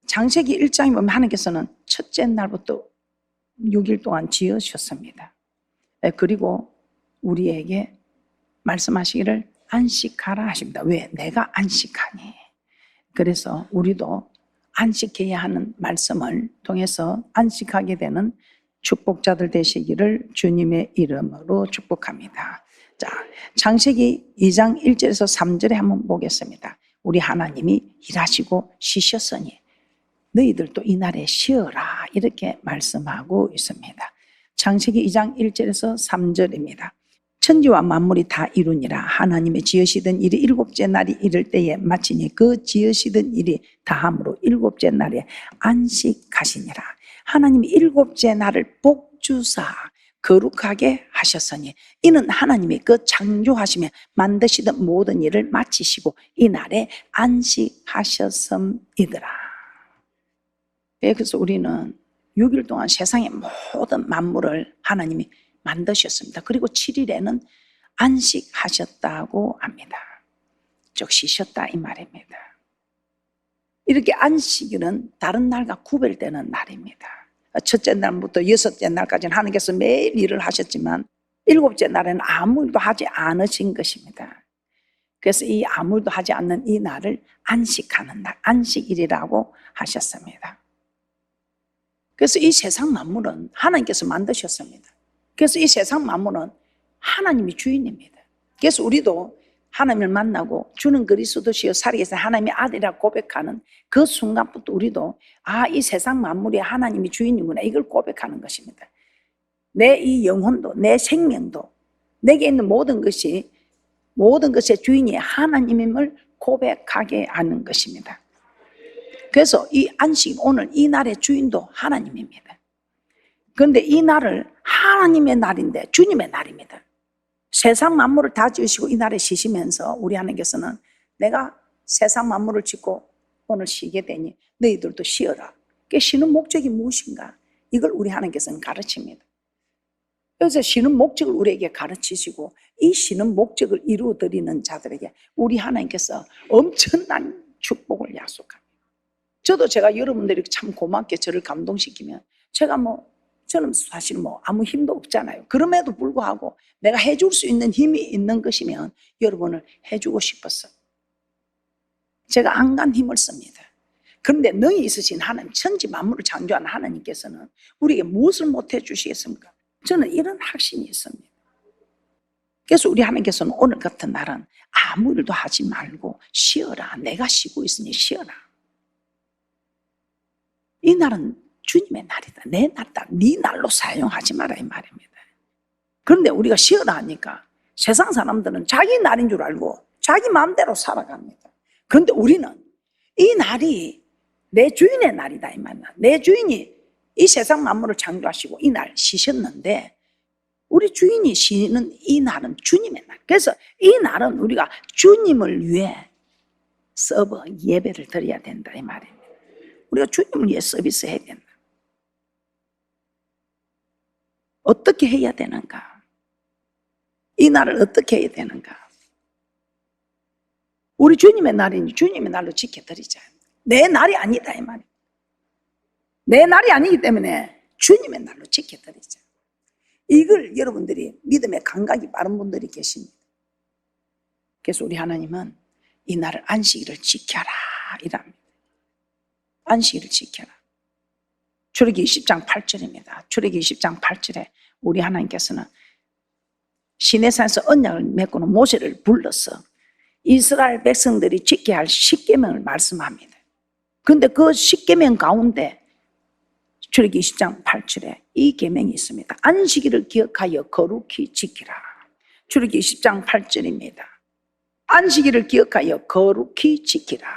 창세기 1장에 보면 하나님께서는 첫째 날부터 6일 동안 지으셨습니다. 그리고 우리에게 말씀하시기를 안식하라 하십니다. 왜? 내가 안식하니. 그래서 우리도 안식해야 하는 말씀을 통해서 안식하게 되는 축복자들 되시기를 주님의 이름으로 축복합니다. 자, 창세기 2장 1절에서 3절에 한번 보겠습니다. 우리 하나님이 일하시고 쉬셨으니 너희들도 이날에 쉬어라, 이렇게 말씀하고 있습니다. 창세기 2장 1절에서 3절입니다. 천지와 만물이 다 이루니라. 하나님의 지으시던 일이 일곱째 날이 이를 때에 마치니 그 지으시던 일이 다함으로 일곱째 날에 안식하시니라. 하나님이 일곱째 날을 복주사 거룩하게 하셨으니 이는 하나님이 그 창조하시며 만드시던 모든 일을 마치시고 이 날에 안식하셨음이더라. 그래서 우리는 6일 동안 세상의 모든 만물을 하나님이 만드셨습니다. 그리고 7일에는 안식하셨다고 합니다. 즉 쉬셨다 이 말입니다. 이렇게 안식일은 다른 날과 구별되는 날입니다. 첫째 날부터 여섯째 날까지는 하나님께서 매일 일을 하셨지만 일곱째 날에는 아무 일도 하지 않으신 것입니다. 그래서 이 아무 일도 하지 않는 이 날을 안식하는 날, 안식일이라고 하셨습니다. 그래서 이 세상 만물은 하나님께서 만드셨습니다. 그래서 이 세상 만물은 하나님이 주인입니다. 그래서 우리도 하나님을 만나고 주는 그리스도시여 살아계신 하나님의 아들이라고 고백하는 그 순간부터 우리도 이 세상 만물이 하나님이 주인이구나, 이걸 고백하는 것입니다. 내 이 영혼도, 내 생명도, 내게 있는 모든 것의 주인이 하나님임을 고백하게 하는 것입니다. 그래서 이 안식, 오늘 이 날의 주인도 하나님입니다. 그런데 이 날을 하나님의 날인데 주님의 날입니다. 세상 만물을 다 지으시고 이 날에 쉬시면서 우리 하나님께서는 내가 세상 만물을 짓고 오늘 쉬게 되니 너희들도 쉬어라. 그 쉬는 목적이 무엇인가? 이걸 우리 하나님께서는 가르칩니다. 그래서 쉬는 목적을 우리에게 가르치시고 이 쉬는 목적을 이루어드리는 자들에게 우리 하나님께서 엄청난 축복을 약속합니다. 저도 제가 여러분들이 참 고맙게 저를 감동시키면 저는 사실 아무 힘도 없잖아요. 그럼에도 불구하고 내가 해줄 수 있는 힘이 있는 것이면 여러분을 해주고 싶었어요. 제가 안간 힘을 씁니다. 그런데 능히 있으신 하나님, 천지 만물을 창조한 하나님께서는 우리에게 무엇을 못해 주시겠습니까? 저는 이런 확신이 있습니다. 그래서 우리 하나님께서는 오늘 같은 날은 아무 일도 하지 말고 쉬어라. 내가 쉬고 있으니 쉬어라. 이 날은 주님의 날이다. 내 날이다. 네 날로 사용하지 마라 이 말입니다. 그런데 우리가 쉬어라 하니까 세상 사람들은 자기 날인 줄 알고 자기 마음대로 살아갑니다. 그런데 우리는 이 날이 내 주인의 날이다 이 말이야. 내 주인이 이 세상 만물을 창조하시고 이 날 쉬셨는데 우리 주인이 쉬는 이 날은 주님의 날. 그래서 이 날은 우리가 주님을 위해 서버 예배를 드려야 된다 이 말입니다. 우리가 주님을 위해 서비스 해야 된다. 어떻게 해야 되는가? 이 날을 어떻게 해야 되는가? 우리 주님의 날이니 주님의 날로 지켜드리자. 내 날이 아니다 이 말이에요. 내 날이 아니기 때문에 주님의 날로 지켜드리자. 이걸 여러분들이 믿음의 감각이 빠른 분들이 계십니다. 그래서 우리 하나님은 이 날을 안식일을 지켜라 이랍니다. 안식일을 지켜라. 출애기 20장 8절입니다. 출애기 20장 8절에 우리 하나님께서는 시내산에서 언약을 맺고는 모세를 불러서 이스라엘 백성들이 지켜야 할 십계명을 말씀합니다. 그런데 그 십계명 가운데 출애기 20장 8절에 이 계명이 있습니다. 안식일을 기억하여 거룩히 지키라. 출애기 20장 8절입니다. 안식일을 기억하여 거룩히 지키라.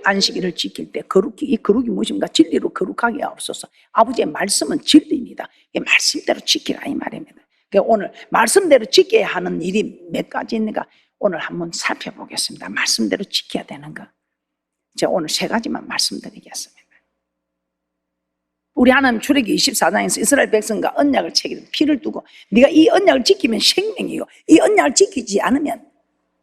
안식일을 지킬 때 이 거룩이 무엇인가? 진리로 거룩하게 하옵소서. 아버지의 말씀은 진리입니다. 이 말씀대로 지키라 이 말입니다. 그러니까 오늘 말씀대로 지켜야 하는 일이 몇 가지 있는가 오늘 한번 살펴보겠습니다. 말씀대로 지켜야 되는 거. 제가 오늘 세 가지만 말씀드리겠습니다. 우리 하나님 출애기 24장에서 이스라엘 백성과 언약을 체결 피를 두고 네가 이 언약을 지키면 생명이고 이 언약을 지키지 않으면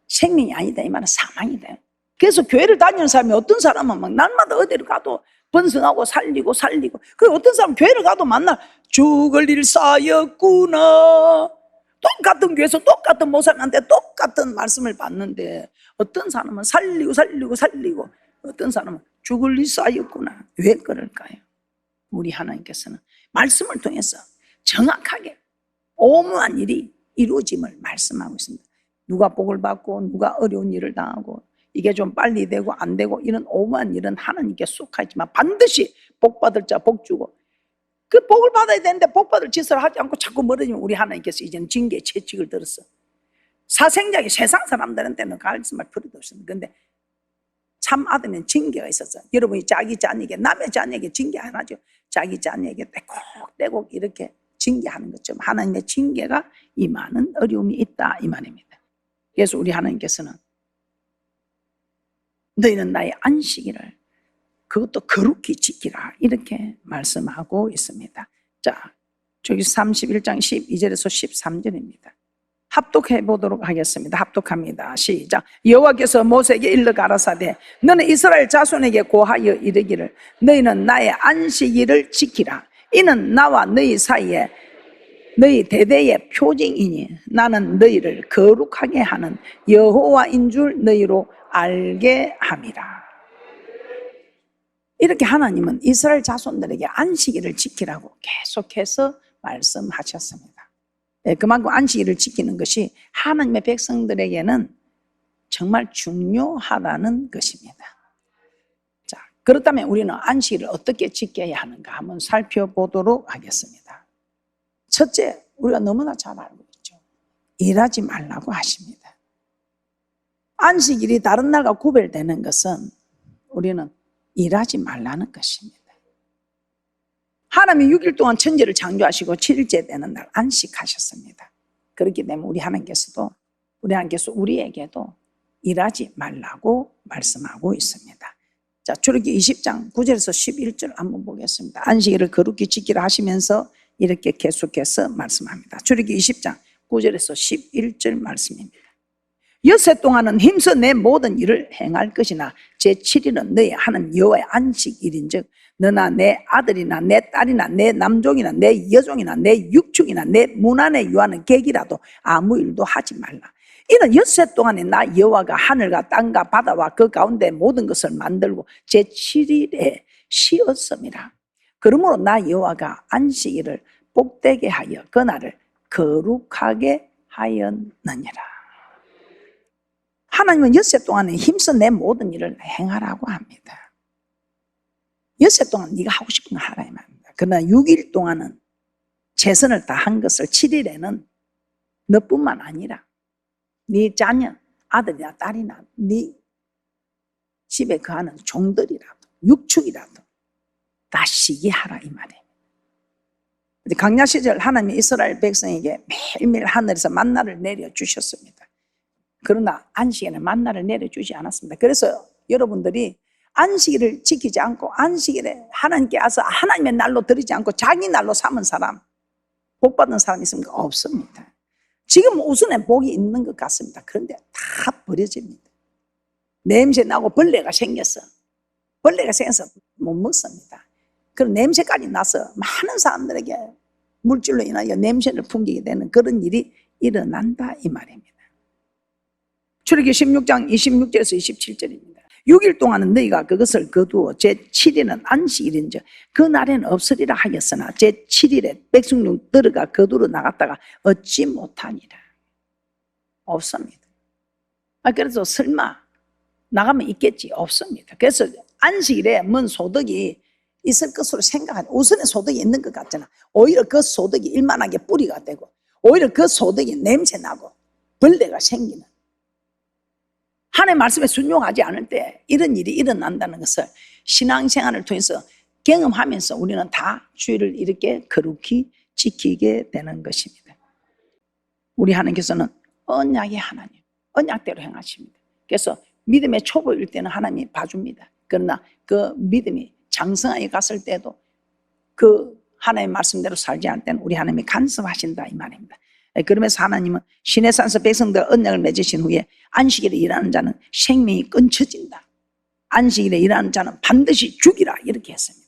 생명이 아니다 이 말은 사망이다. 그래서 교회를 다니는 사람이 어떤 사람은 막 날마다 어디를 가도 번성하고 살리고 그리고 어떤 사람은 교회를 가도 만날 죽을 일 쌓였구나. 똑같은 교회에서 똑같은 목사님한테 똑같은 말씀을 받는데 어떤 사람은 살리고 어떤 사람은 죽을 일 쌓였구나. 왜 그럴까요? 우리 하나님께서는 말씀을 통해서 정확하게 오무한 일이 이루어짐을 말씀하고 있습니다. 누가 복을 받고 누가 어려운 일을 당하고 이게 좀 빨리 되고 안 되고 이런 오무한 일은 하나님께 속하지만 반드시 복 받을 자 복 주고 그 복을 받아야 되는데 복 받을 짓을 하지 않고 자꾸 멀어지면 우리 하나님께서 이제는 징계의 채찍을 들었어. 사생자기 세상 사람들한테는 가르침을 필요도 없습니다. 그런데 참 아들은 징계가 있었어. 여러분이 자기 자녀에게 남의 자녀에게 징계 안 하죠. 자기 자녀에게 떼곡 이렇게 징계하는 것처럼 하나님의 징계가 임하는 어려움이 있다 이 말입니다. 그래서 우리 하나님께서는 너희는 나의 안식일을 그것도 거룩히 지키라 이렇게 말씀하고 있습니다. 자, 저기 31장 12절에서 13절입니다. 합독해 보도록 하겠습니다. 합독합니다. 시작. 여호와께서 모세에게 일러 가라사대 너는 이스라엘 자손에게 고하여 이르기를 너희는 나의 안식일을 지키라. 이는 나와 너희 사이에 너희 대대의 표징이니 나는 너희를 거룩하게 하는 여호와인 줄 너희로 알게 함이라. 이렇게 하나님은 이스라엘 자손들에게 안식일을 지키라고 계속해서 말씀하셨습니다. 그만큼 안식일을 지키는 것이 하나님의 백성들에게는 정말 중요하다는 것입니다. 자, 그렇다면 우리는 안식일을 어떻게 지켜야 하는가 한번 살펴보도록 하겠습니다. 첫째, 우리가 너무나 잘 알고 있죠. 일하지 말라고 하십니다. 안식일이 다른 날과 구별되는 것은 우리는 일하지 말라는 것입니다. 하나님이 6일 동안 천지를 창조하시고 7일째 되는 날 안식하셨습니다. 그렇기 때문에 우리 하나님께서 우리에게도 일하지 말라고 말씀하고 있습니다. 자, 출애기 20장 9절에서 11절 한번 보겠습니다. 안식일을 거룩히 지키라 하시면서 이렇게 계속해서 말씀합니다. 출애기 20장 9절에서 11절 말씀입니다. 엿새 동안은 힘써 내 모든 일을 행할 것이나 제7일은 너희 하나님 여호와의 안식일인즉 너나 내 아들이나 내 딸이나 내 남종이나 내 여종이나 내 육축이나 내 문 안에 유하는 객이라도 아무 일도 하지 말라. 이는 엿새 동안에 나 여호와가 하늘과 땅과 바다와 그 가운데 모든 것을 만들고 제7일에 쉬었음이라. 그러므로 나 여호와가 안식일을 복되게 하여 그날을 거룩하게 하였느니라. 하나님은 엿새 동안에 힘써 내 모든 일을 행하라고 합니다. 엿새 동안 네가 하고 싶은 거 하라 이 말입니다. 그러나 6일 동안은 최선을 다한 것을 7일에는 너뿐만 아니라 네 자녀, 아들이나 딸이나 네 집에 거하는 종들이라도 육축이라도 다 쉬게 하라 이 말이에요. 광야 시절 하나님이 이스라엘 백성에게 매일매일 하늘에서 만나를 내려주셨습니다. 그러나 안식일에 만나를 내려주지 않았습니다. 그래서 여러분들이 안식일을 지키지 않고 안식일에 하나님께 와서 하나님의 날로 드리지 않고 자기 날로 삼은 사람, 복받은 사람이 있습니까? 없습니다. 지금 우선에 복이 있는 것 같습니다. 그런데 다 버려집니다. 냄새 나고 벌레가 생겨서 못 먹습니다. 그런 냄새까지 나서 많은 사람들에게 물질로 인하여 냄새를 풍기게 되는 그런 일이 일어난다 이 말입니다. 출애기 16장 26절에서 27절입니다. 6일 동안은 너희가 그것을 거두어 제7일은 안식일인즉 그 날에는 없으리라 하였으나 제7일에 백성 중 들어가 거두러 나갔다가 얻지 못하니라. 없습니다. 그래서 설마 나가면 있겠지? 없습니다. 그래서 안식일에 뭔 소득이 있을 것으로 생각하죠. 우선에 소득이 있는 것 같잖아. 오히려 그 소득이 일만하게 뿌리가 되고 오히려 그 소득이 냄새나고 벌레가 생기는 하나님의 말씀에 순종하지 않을 때 이런 일이 일어난다는 것을 신앙생활을 통해서 경험하면서 우리는 다 주일을 이렇게 거룩히 지키게 되는 것입니다. 우리 하나님께서는 언약의 하나님, 언약대로 행하십니다. 그래서 믿음의 초보일 때는 하나님이 봐줍니다. 그러나 그 믿음이 장성하게 갔을 때도 그 하나님의 말씀대로 살지 않을 때는 우리 하나님이 간섭하신다 이 말입니다. 그러면서 하나님은 시내산서 백성들 언약을 맺으신 후에 안식일에 일하는 자는 생명이 끊쳐진다. 안식일에 일하는 자는 반드시 죽이라 이렇게 했습니다.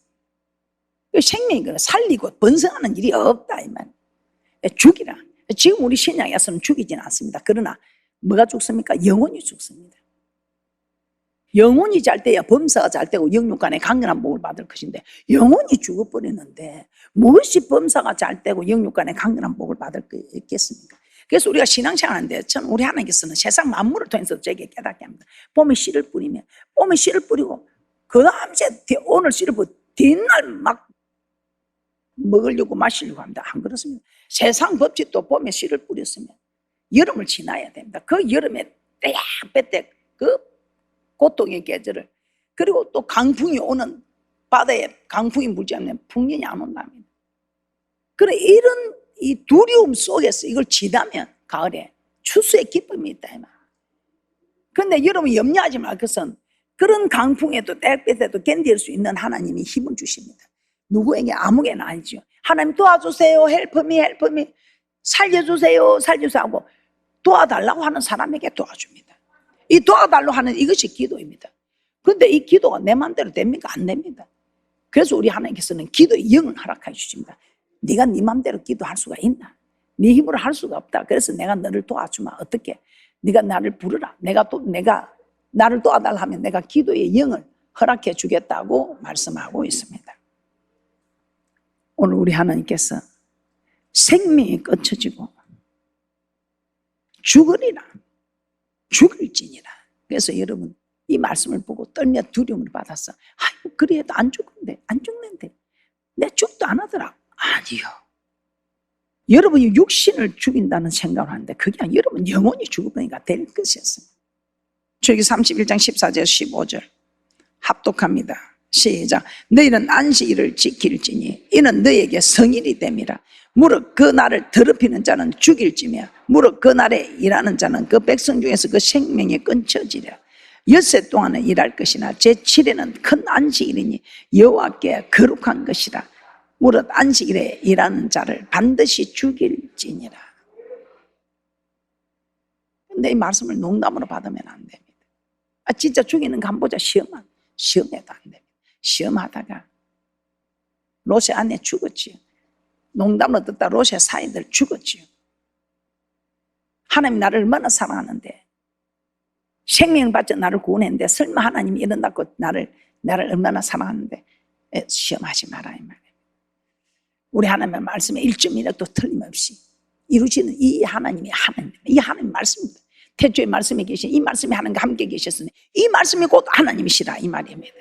생명이 살리고 번성하는 일이 없다 이 말. 죽이라. 지금 우리 신약에서는 죽이지는 않습니다. 그러나 뭐가 죽습니까? 영혼이 죽습니다. 영혼이 잘 때야 범사가 잘 되고 영육간에 강건한 복을 받을 것인데 영혼이 죽어버리는데 무엇이 범사가 잘 되고 영육간에 강건한 복을 받을 게 있겠습니까? 그래서 우리가 신앙생활 하는데 저는 우리 하나님께서는 세상 만물을 통해서 저에게 깨닫게 합니다. 봄에 씨를 뿌리면 봄에 씨를 뿌리고 그 다음 오늘 씨를 뿌리고 뒷날 막 먹으려고 마시려고 합니다. 안 그렇습니다. 세상 법칙도 봄에 씨를 뿌렸으면 여름을 지나야 됩니다. 그 여름에 떼약빼떼 그 고통의 계절을, 그리고 또 강풍이 오는 바다에 강풍이 불지 않으면 풍년이 안 온답니다. 그래 이런 이 두려움 속에서 이걸 지나면 가을에 추수의 기쁨이 있다 이 말. 그런데 여러분 염려하지 말 것은 그런 강풍에도 떼약빼떼도 견딜 수 있는 하나님이 힘을 주십니다. 누구에게 아무개나 아니죠. 하나님 도와주세요. 헬프미 살려주세요 하고 도와달라고 하는 사람에게 도와줍니다. 이 도와달라고 하는 이것이 기도입니다. 그런데 이 기도가 내 마음대로 됩니까? 안 됩니다. 그래서 우리 하나님께서는 기도의 영을 허락해 주십니다. 네가 네 마음대로 기도할 수가 있나? 네 힘으로 할 수가 없다. 그래서 내가 너를 도와주마. 어떻게? 네가 나를 부르라. 내가 나를 도와달라 하면 내가 기도의 영을 허락해 주겠다고 말씀하고 있습니다. 오늘 우리 하나님께서 생명이 끊쳐지고 죽으리라. 죽을지니라. 그래서 여러분 이 말씀을 보고 떨며 두려움을 받았어. 아이고 그래도 안 죽는데 내 죽도 안 하더라. 아니요. 여러분이 육신을 죽인다는 생각을 하는데 그게 아니라 여러분 영혼이 죽어보니까 될 것이었습니다. 저기 31장 14절 15절 합독합니다. 시작. 너희는 안식일을 지킬지니 이는 너희에게 성일이 됨이라. 무릇 그 날을 더럽히는 자는 죽일지며 무릇 그 날에 일하는 자는 그 백성 중에서 그 생명이 끊쳐지랴. 엿새 동안은 일할 것이나 제7일은 큰 안식일이니 여호와께 거룩한 것이라. 무릇 안식일에 일하는 자를 반드시 죽일지니라. 근데 이 말씀을 농담으로 받으면 안 됩니다. 진짜 죽이는 거 한번 보자. 시험해도 안 됩니다. 시험하다가 롯의 아내 죽었지요. 농담으로 듣다 롯의 사이들 죽었지요. 하나님 나를 얼마나 사랑하는데 생명을 받쳐 나를 구원했는데 설마 하나님이 이런다고 나를 얼마나 사랑하는데 시험하지 마라 이 말이에요. 우리 하나님의 말씀에 1.1도 틀림없이 이루시는 이 하나님이 하나님입니다. 이 하나님 말씀입니다. 태초에 말씀에 계신 이 말씀이 하나님과 함께 계셨으니 이 말씀이 곧 하나님이시라 이 말입니다.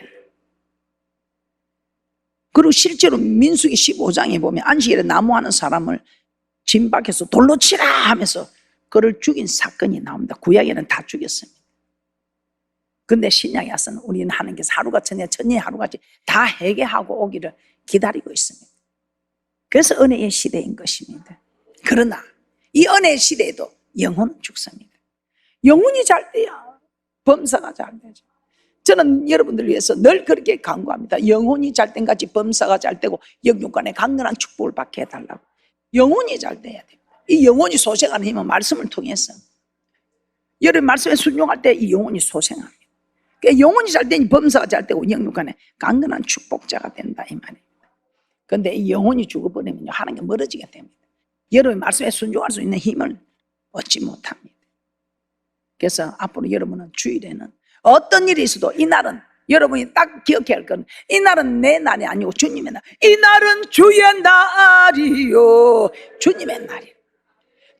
그리고 실제로 민수기 15장에 보면 안식일에 나무하는 사람을 진 밖에서 돌로 치라 하면서 그를 죽인 사건이 나옵니다. 구약에는 다 죽였습니다. 그런데 신약에 와서는 우리는 하나님께서 하루가 천년이 하루같이 다 해결하고 오기를 기다리고 있습니다. 그래서 은혜의 시대인 것입니다. 그러나 이 은혜의 시대에도 영혼은 죽습니다. 영혼이 잘 돼야 범사가 잘 되죠. 저는 여러분들 위해서 늘 그렇게 간구합니다. 영혼이 잘 된 같이 범사가 잘 되고 영육간에 강건한 축복을 받게 해달라고. 영혼이 잘 돼야 됩니다. 이 영혼이 소생하는 힘은 말씀을 통해서 여러분 말씀에 순종할 때 이 영혼이 소생합니다. 그러니까 영혼이 잘 되니 범사가 잘 되고 영육간에 강건한 축복자가 된다 이 말입니다. 그런데 이 영혼이 죽어버리면 하나님께 멀어지게 됩니다. 여러분의 말씀에 순종할 수 있는 힘을 얻지 못합니다. 그래서 앞으로 여러분은 주일에는 어떤 일이 있어도 이 날은 여러분이 딱 기억해야 할 건 이 날은 내 날이 아니고 주님의 날. 이 날은 주의 날이요 주님의 날이요.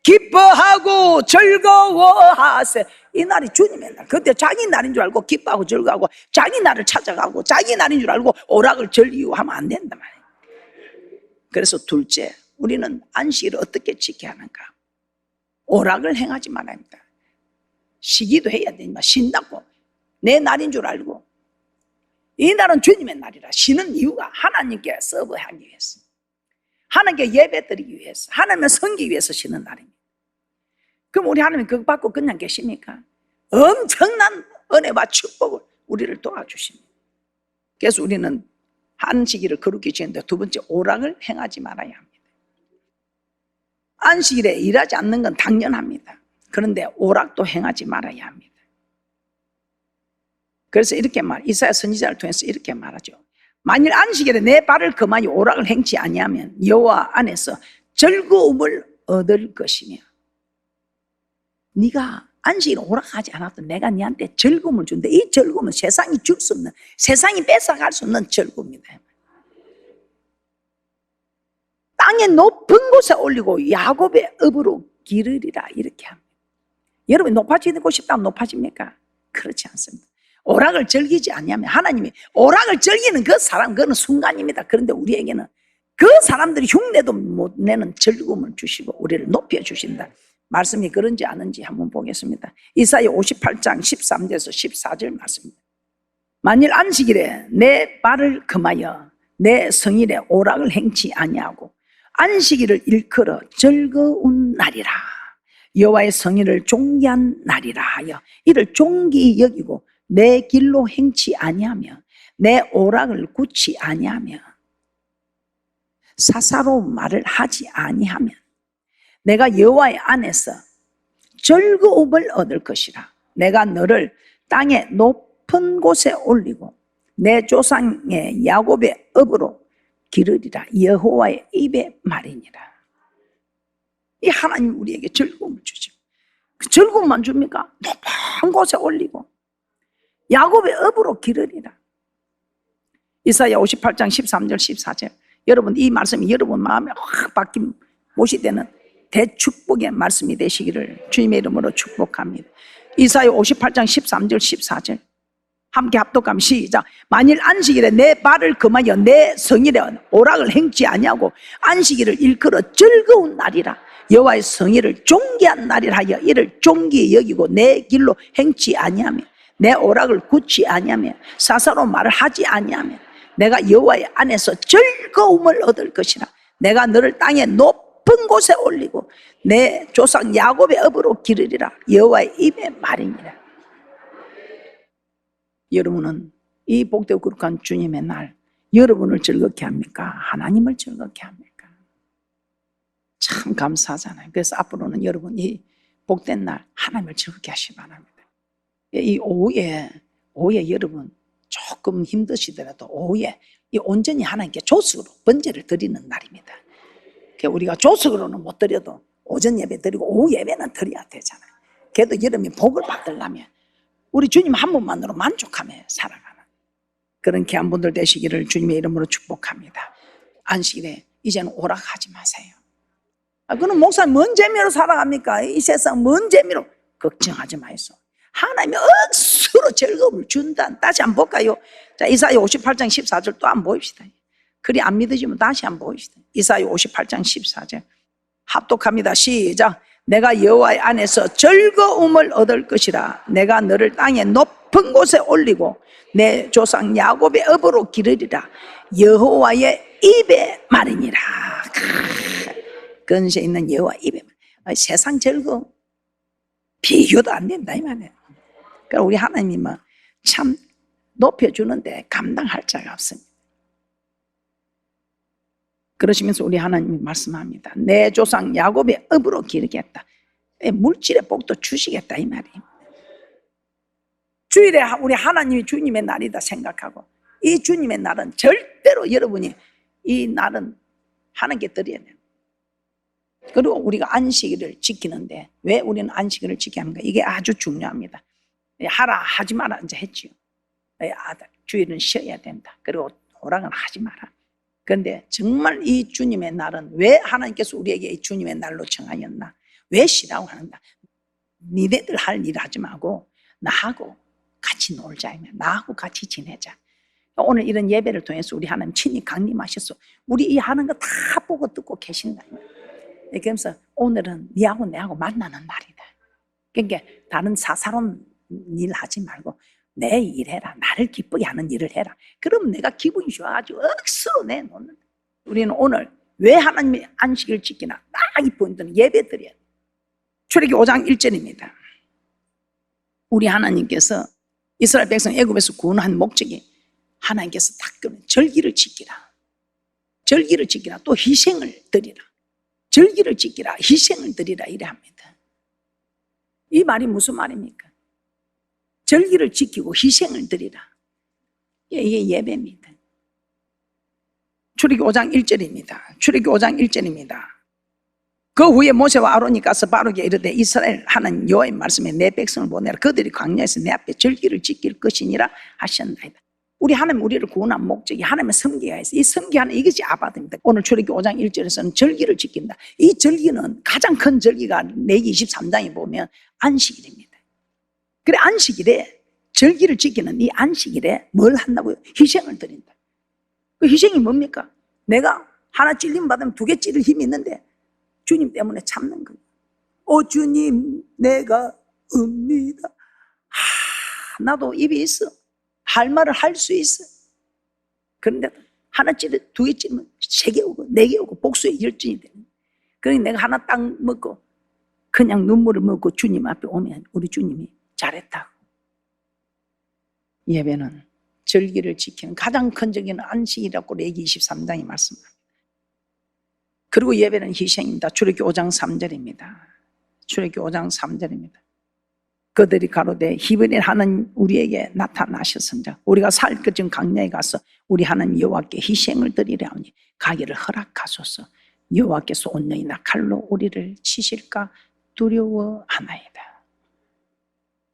기뻐하고 즐거워하세. 이 날이 주님의 날. 그때 자기 날인 줄 알고 기뻐하고 즐거워하고 자기 날을 찾아가고 자기 날인 줄 알고 오락을 즐기고 하면 안 된단 말이에요. 그래서 둘째, 우리는 안식일을 어떻게 지켜야 하는가? 오락을 행하지 말아야 합니다. 쉬기도 해야 되니까 쉰다고 내 날인 줄 알고 이 날은 주님의 날이라 쉬는 이유가 하나님께 서브하기 위해서, 하나님께 예배드리기 위해서, 하나님을 섬기기 위해서 쉬는 날입니다. 그럼 우리 하나님 그거 받고 그냥 계십니까? 엄청난 은혜와 축복을 우리를 도와주십니다. 그래서 우리는 안식일을 거룩히 지켰는데, 두 번째, 오락을 행하지 말아야 합니다. 안식일에 일하지 않는 건 당연합니다. 그런데 오락도 행하지 말아야 합니다. 그래서 이렇게 이사야 선지자를 통해서 이렇게 말하죠. 만일 안식일에 내 발을 금하여 오락을 행치 아니하면 여호와 안에서 즐거움을 얻을 것이며, 네가 안식일에 오락하지 않아도 내가 네한테 즐거움을 준대. 이 즐거움은 세상이 줄 수 없는, 세상이 뺏어갈 수 없는 즐거움이다. 땅의 높은 곳에 올리고 야곱의 업으로 기르리라, 이렇게 합니다. 여러분, 높아지고 싶다면 높아집니까? 그렇지 않습니다. 오락을 즐기지 않냐면, 하나님이 오락을 즐기는 그 사람, 그거는 순간입니다. 그런데 우리에게는 그 사람들이 흉내도 못 내는 즐거움을 주시고 우리를 높여주신다. 말씀이 그런지 아는지 한번 보겠습니다. 이사야 58장 13절에서 14절 말씀입니다. 만일 안식일에 내 발을 금하여 내 성일에 오락을 행치 아니하고 안식일을 일컬어 즐거운 날이라, 여호와의 성일을 존귀한 날이라 하여 이를 존귀히 여기고 내 길로 행치 아니하며 내 오락을 굳지 아니하며 사사로운 말을 하지 아니하면 내가 여호와의 안에서 즐거움을 얻을 것이라. 내가 너를 땅의 높은 곳에 올리고 내 조상의 야곱의 업으로 기르리라. 여호와의 입의 말이니라. 이 하나님 우리에게 즐거움을 주죠. 그 즐거움만 줍니까? 높은 곳에 올리고 야곱의 업으로 기르리라. 이사야 58장 13절 14절. 여러분, 이 말씀이 여러분 마음에 확 박힌 못이 되는 대축복의 말씀이 되시기를 주님의 이름으로 축복합니다. 이사야 58장 13절 14절 함께 합독하면 시작. 만일 안식일에 내 발을 금하여 내 성일에 오락을 행치 아니하고 안식일을 일컬어 즐거운 날이라, 여호와의 성일을 존귀한 날이라 하여 이를 존귀히 여기고 내 길로 행치 아니하며 내 오락을 굳지 아니하며 사사로운 말을 하지 아니하며 내가 여호와의 안에서 즐거움을 얻을 것이라. 내가 너를 땅의 높은 곳에 올리고 내 조상 야곱의 업으로 기르리라. 여호와의 입의 말이니라. 여러분은 이 복되고 거룩한 주님의 날, 여러분을 즐겁게 합니까? 하나님을 즐겁게 합니까? 참 감사하잖아요. 그래서 앞으로는 여러분 이 복된 날 하나님을 즐겁게 하시기 바랍니다. 이 오후에 여러분 조금 힘드시더라도 오후에 이 온전히 하나님께 조석으로 번제를 드리는 날입니다. 우리가 조석으로는 못 드려도 오전 예배 드리고 오후 예배는 드려야 되잖아요. 그래도 여러분이 복을 받으려면 우리 주님 한 분만으로 만족하며 살아가는 그런 귀한 분들 되시기를 주님의 이름으로 축복합니다. 안식일에 이제는 오락하지 마세요. 그럼 목사님 뭔 재미로 살아갑니까? 이 세상 뭔 재미로? 걱정하지 마이소. 하나님이 억수로 즐거움을 준다. 다시 한번 볼까요? 자, 이사야 58장 14절 또 한번 보입시다. 그리 안 믿으시면 다시 한번 보입시다. 이사야 58장 14절 합독합니다. 시작. 내가 여호와의 안에서 즐거움을 얻을 것이라. 내가 너를 땅의 높은 곳에 올리고 내 조상 야곱의 업으로 기르리라. 여호와의 입의 말이니라. 근세 있는 여호와 입의 말. 세상 즐거움 비교도 안 된다 이 말이에요. 그러니까 우리 하나님은 참 높여주는데 감당할 자가 없습니다. 그러시면서 우리 하나님이 말씀합니다. 내 조상 야곱의 업으로 기르겠다. 물질의 복도 주시겠다 이 말이에요. 주일에 우리 하나님이 주님의 날이다 생각하고 이 주님의 날은 절대로 여러분이 이 날은 하나님께 드려야 돼요. 그리고 우리가 안식일을 지키는데 왜 우리는 안식일을 지켜야 합니까? 이게 아주 중요합니다. 하라 하지 마라 이제 했지요. 주일은 쉬어야 된다. 그리고 오락은 하지 마라. 그런데 정말 이 주님의 날은 왜 하나님께서 우리에게 이 주님의 날로 정하였나? 왜 쉬라고 하는가? 니네들 할 일 하지 말고 나하고 같이 놀자. 나하고 같이 지내자. 오늘 이런 예배를 통해서 우리 하나님 친히 강림하셔서 우리 이 하는 거 다 보고 듣고 계신다. 그래서 오늘은 니하고 내하고 만나는 날이다. 그러니까 다른 사사로운 일 하지 말고 내 일해라. 나를 기쁘게 하는 일을 해라. 그럼 내가 기분이 좋아가지고 억수로 내놓는다. 우리는 오늘 왜 하나님이 안식일 지키나? 딱 이 포인트는 예배 드려야 돼. 출애기 5장 1절입니다. 우리 하나님께서 이스라엘 백성 애굽에서 구원한 목적이 하나님께서 딱 그러면 절기를 지키라. 절기를 지키라. 또 희생을 드리라. 절기를 지키라. 희생을 드리라. 이래 합니다. 이 말이 무슨 말입니까? 절기를 지키고 희생을 드리라. 이게 예배입니다. 출애굽기 5장 1절입니다. 출애굽기 5장 1절입니다. 그 후에 모세와 아론이 가서 바로에게 이르되 이스라엘 하나님 여호와의 말씀에 내 백성을 보내라. 그들이 광야에서 내 앞에 절기를 지킬 것이니라 하셨나이다. 우리 하나님 우리를 구원한 목적이 하나님의 섬기가 있어요. 이 섬기하는 이것이 아바드입니다. 오늘 출애굽기 5장 1절에서는 절기를 지킨다. 이 절기는 가장 큰 절기가 레위기 23장에 보면 안식일입니다. 그래 안식일에 절기를 지키는 이 안식일에 뭘 한다고요? 희생을 드린다. 그 희생이 뭡니까? 내가 하나 찔림 받으면 2개 찔릴 힘이 있는데 주님 때문에 참는 거예요. 오 주님 내가 읍니다. 나도 입이 있어. 할 말을 할 수 있어. 그런데 하나 찌르 2개 찌르면 3개 오고 4개 오고 복수의 열정이 되는. 그러니 내가 하나 딱 먹고 그냥 눈물을 먹고 주님 앞에 오면 우리 주님이 잘했다고. 예배는 절기를 지키는 가장 큰 절기는 안식이라고 레위기 23장이 말씀합니다. 그리고 예배는 희생입니다. 출애굽기 5장 3절입니다. 출애굽기 5장 3절입니다. 그들이 가로되 히브리인 하나님 우리에게 나타나셨은즉 우리가 살 것 중 광야에 가서 우리 하나님 여호와께 희생을 드리려 하니 가기를 허락하소서. 여호와께서 온전히나 칼로 우리를 치실까 두려워하나이다.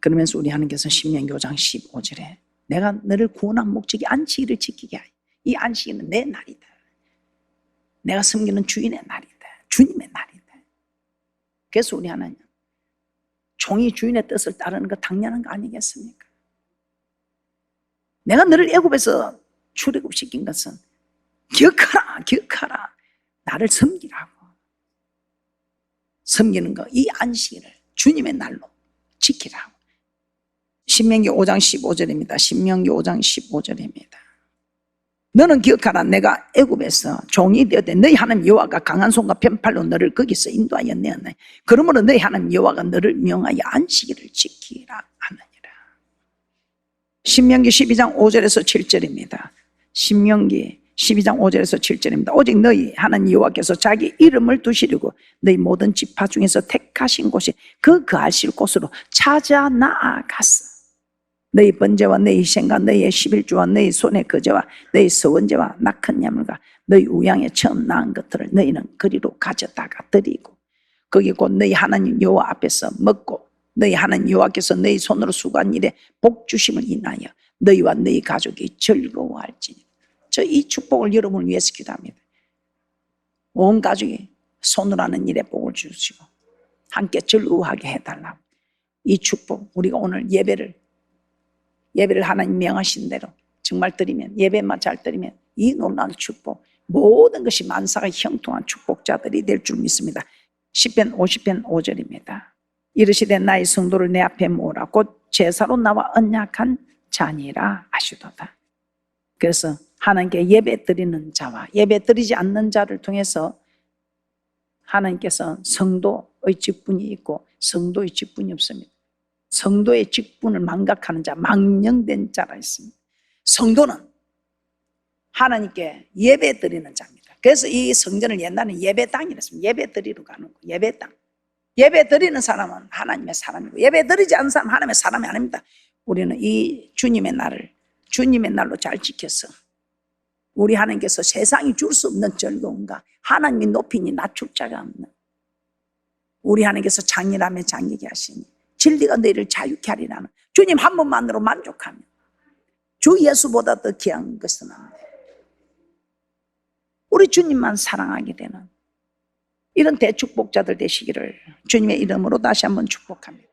그러면서 우리 하나님께서 신명기 5장 15절에 내가 너를 구원한 목적이 안식일을 지키게 하여 이 안식일은 내 날이다. 내가 섬기는 주인의 날이다. 주님의 날이다. 그래서 우리 하나님 종이 주인의 뜻을 따르는 거 당연한 거 아니겠습니까? 내가 너를 애굽에서 출애굽시킨 것은 기억하라 나를 섬기라고. 섬기는 거 이 안식일을 주님의 날로 지키라고. 신명기 5장 15절입니다. 신명기 5장 15절입니다. 너는 기억하라. 내가 애굽에서 종이 되었되 너희 하나님 여호와가 강한 손과 편팔로 너를 거기서 인도하였네. 그러므로 너희 하나님 여호와가 너를 명하여 안식일을 지키라 하느니라. 신명기 12장 5절에서 7절입니다. 신명기 12장 5절에서 7절입니다. 오직 너희 하나님 여호와께서 자기 이름을 두시려고 너희 모든 지파 중에서 택하신 곳이 그 거하실 곳으로 찾아 나아갔어. 너희 번제와 너희 희생과 너희의 11주와 너희 손의 거제와 너희 서원제와 낙한 야물과 너희 우양에 처음 낳은 것들을 너희는 그리로 가져다가 드리고 거기 곧 너희 하나님 여호와 앞에서 먹고 너희 하나님 여호와께서 너희 손으로 수고한 일에 복 주심을 인하여 너희와 너희 가족이 즐거워할지니. 저 이 축복을 여러분을 위해서 기도합니다. 온 가족이 손으로 하는 일에 복을 주시고 함께 즐거워하게 해달라고. 이 축복 우리가 오늘 예배를 하나님 명하신 대로 정말 드리면 예배만 잘 드리면 이 놀라운 축복 모든 것이 만사가 형통한 축복자들이 될 줄 믿습니다. 시편 50편 5절입니다. 이르시되 나의 성도를 내 앞에 모으라 곧 제사로 나와 언약한 자니라 하시도다. 그래서 하나님께 예배 드리는 자와 예배 드리지 않는 자를 통해서 하나님께서 성도의 직분이 있고 성도의 직분이 없습니다. 성도의 직분을 망각하는 자, 망령된 자가 있습니다. 성도는 하나님께 예배 드리는 자입니다. 그래서 이 성전을 옛날에 예배당이라 했습니다. 예배 드리러 가는 거, 예배당. 예배 드리는 사람은 하나님의 사람이고 예배 드리지 않는 사람은 하나님의 사람이 아닙니다. 우리는 이 주님의 날로 잘 지켜서 우리 하나님께서 세상이 줄 수 없는 즐거움과 하나님이 높이니 낮출 자가 없는 우리 하나님께서 장일하며 장기게 하시니 진리가 너희를 자유케 하리라는 주님 한 분만으로 만족하며 주 예수보다 더 귀한 것은 없네. 우리 주님만 사랑하게 되는 이런 대축복자들 되시기를 주님의 이름으로 다시 한번 축복합니다.